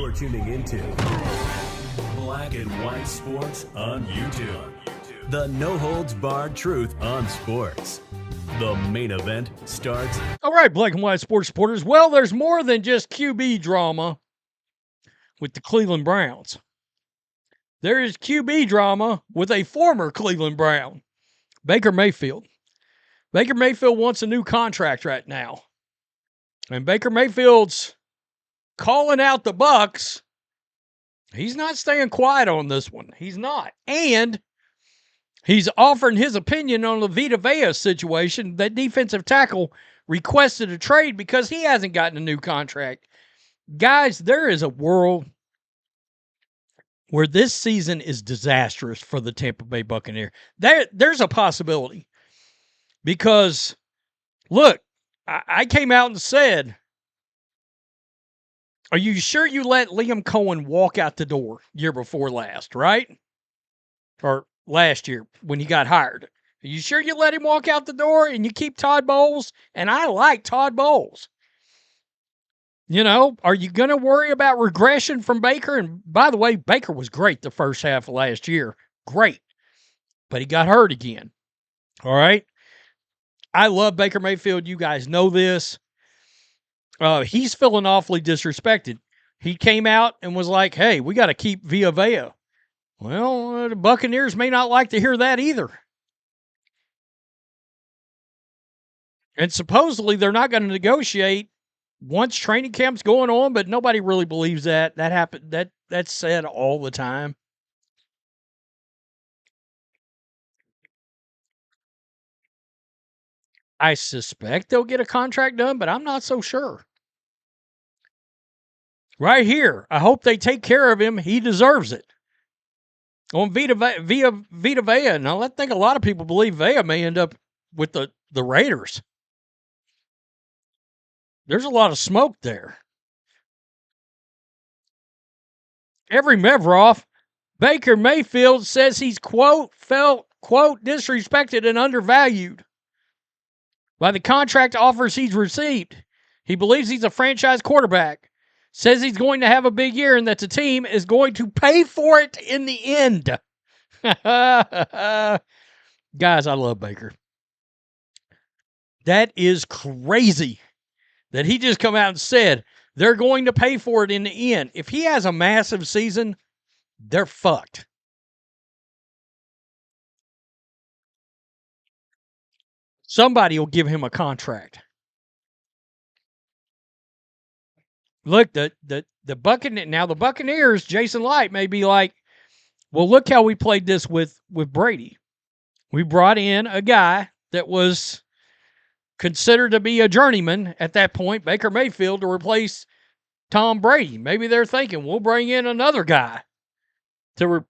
You're tuning into Black and White Sports on YouTube. The no-holds-barred truth on sports. The main event starts. All right, Black and White Sports supporters. Well, there's more than just QB drama with the Cleveland Browns. There is QB drama with a former Cleveland Brown, Baker Mayfield. Baker Mayfield wants a new contract right now. And Baker Mayfield's calling out the Bucs. He's not staying quiet on this one. He's not. And he's offering his opinion on the Vita Vea situation. That defensive tackle requested a trade because he hasn't gotten a new contract. Guys, there is a world where this season is disastrous for the Tampa Bay Buccaneers. There's a possibility. Because, look, I came out and said, are you sure you let Liam Cohen walk out the door year before last, right? Or last year when he got hired. Are you sure you let him walk out the door and you keep Todd Bowles? And I like Todd Bowles. You know, are you going to worry about regression from Baker? And by the way, Baker was great the first half of last year. Great. But he got hurt again. All right? I love Baker Mayfield. You guys know this. He's feeling awfully disrespected. He came out and was like, hey, we got to keep Vita Vea. Well, the Buccaneers may not like to hear that either. And supposedly they're not going to negotiate once training camp's going on, but nobody really believes that. That happened. That's said all the time. I suspect they'll get a contract done, but I'm not so sure. Right here, I hope they take care of him. He deserves it. On Vita Vea. Now, I think a lot of people believe Vea may end up with the Raiders. There's a lot of smoke there. Every Mevroff, Baker Mayfield says he's, quote, felt, quote, disrespected and undervalued by the contract offers he's received. He believes he's a franchise quarterback, says he's going to have a big year and that the team is going to pay for it in the end. Guys, I love Baker. That is crazy that he just come out and said they're going to pay for it in the end. If he has a massive season, they're fucked. Somebody will give him a contract. Look, the Buccaneers, Jason Light may be like, well, look how we played this with Brady. We brought in a guy that was considered to be a journeyman at that point, Baker Mayfield, to replace Tom Brady. Maybe they're thinking, we'll bring in another guy to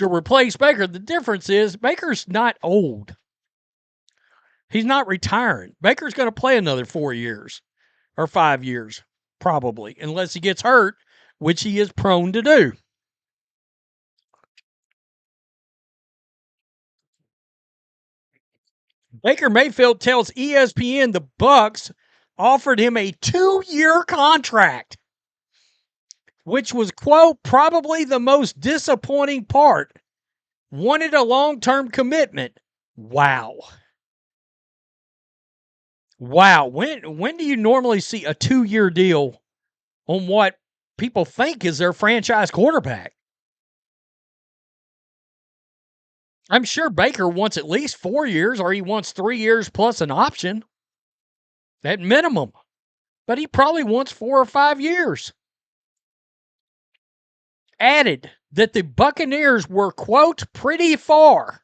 replace Baker. The difference is Baker's not old. He's not retiring. Baker's going to play another 4 years or 5 years, probably, unless he gets hurt, which he is prone to do. Baker Mayfield tells ESPN the Bucs offered him a 2-year contract, which was, quote, probably the most disappointing part. Wanted a long-term commitment. Wow. Wow. When do you normally see a 2-year deal on what people think is their franchise quarterback? I'm sure Baker wants at least 4 years, or he wants 3 years plus an option at minimum. But he probably wants 4 or 5 years. Added that the Buccaneers were, quote, pretty far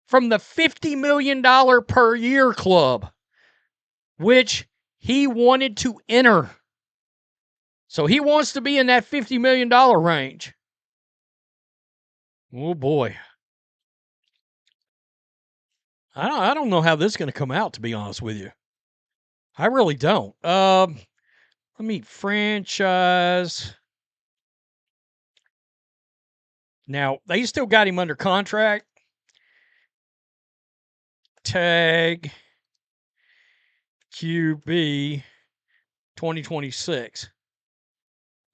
from the $50 million per year club, which he wanted to enter. So he wants to be in that $50 million range. Oh, boy. I don't know how this is going to come out, to be honest with you. I really don't. Let me franchise. Now, they still got him under contract. Tag QB 2026.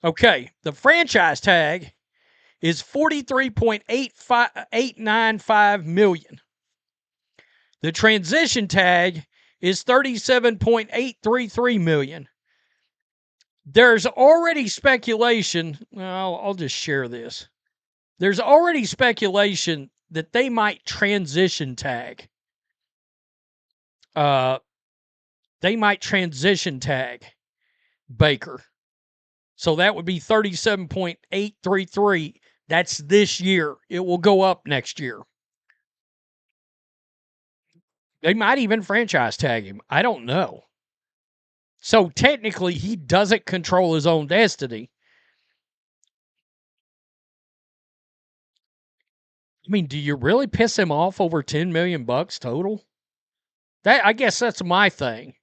Okay, the franchise tag is $43.895 million. The transition tag is $37.833 million. There's already speculation. Well, I'll just share this. There's already speculation that they might transition tag. They might transition tag Baker. So that would be 37.833. That's this year. It will go up next year. They might even franchise tag him. I don't know. So technically, he doesn't control his own destiny. I mean, do you really piss him off over $10 million total? I guess that's my thing.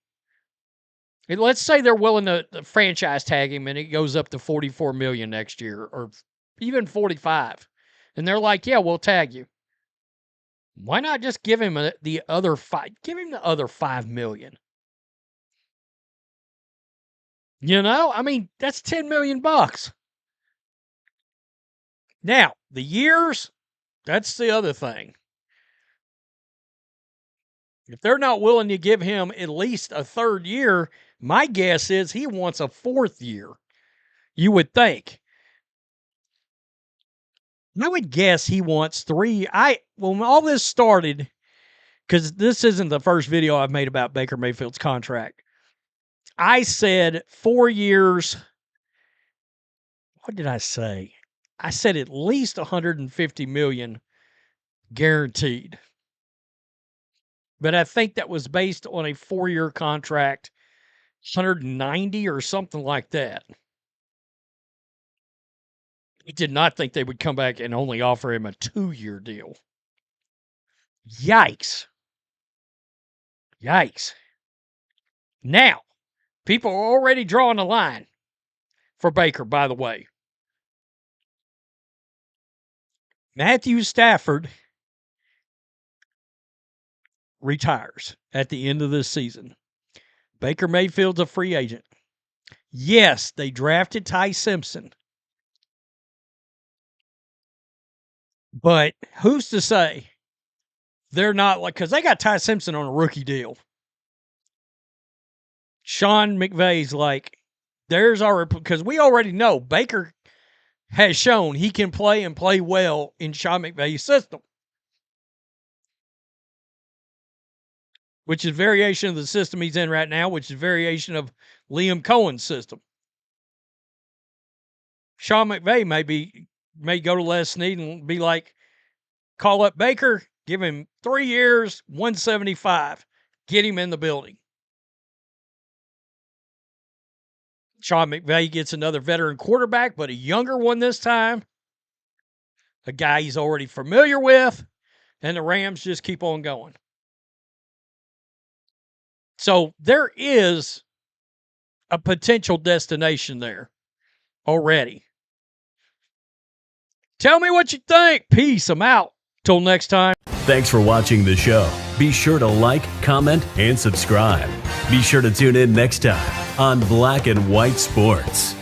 And let's say they're willing to franchise tag him and it goes up to $44 million next year or even 45. And they're like, yeah, we'll tag you. Why not just give him the other $5 million? You know, I mean, that's $10 million. Now, the years, that's the other thing. If they're not willing to give him at least a third year, my guess is he wants a fourth year. You would think. I would guess he wants 3. When all this started, because this isn't the first video I've made about Baker Mayfield's contract. I said 4 years. What did I say? I said at least $150 million guaranteed. But I think that was based on a 4-year contract, 190 or something like that. I did not think they would come back and only offer him a 2-year deal. Yikes. Yikes. Now, people are already drawing a line for Baker, by the way. Matthew Stafford retires at the end of this season. Baker Mayfield's a free agent. Yes, they drafted Ty Simpson. But who's to say they're not like, because they got Ty Simpson on a rookie deal. Sean McVay's like, there's our, because we already know Baker has shown he can play and play well in Sean McVay's system, which is variation of the system he's in right now, which is variation of Liam Cohen's system. Sean McVay may go to Les Snead and be like, call up Baker, give him 3 years, 175, get him in the building. Sean McVay gets another veteran quarterback, but a younger one this time, a guy he's already familiar with, and the Rams just keep on going. So there is a potential destination there already. Tell me what you think. Peace. I'm out. Till next time. Thanks for watching the show. Be sure to like, comment, and subscribe. Be sure to tune in next time on Black and White Sports.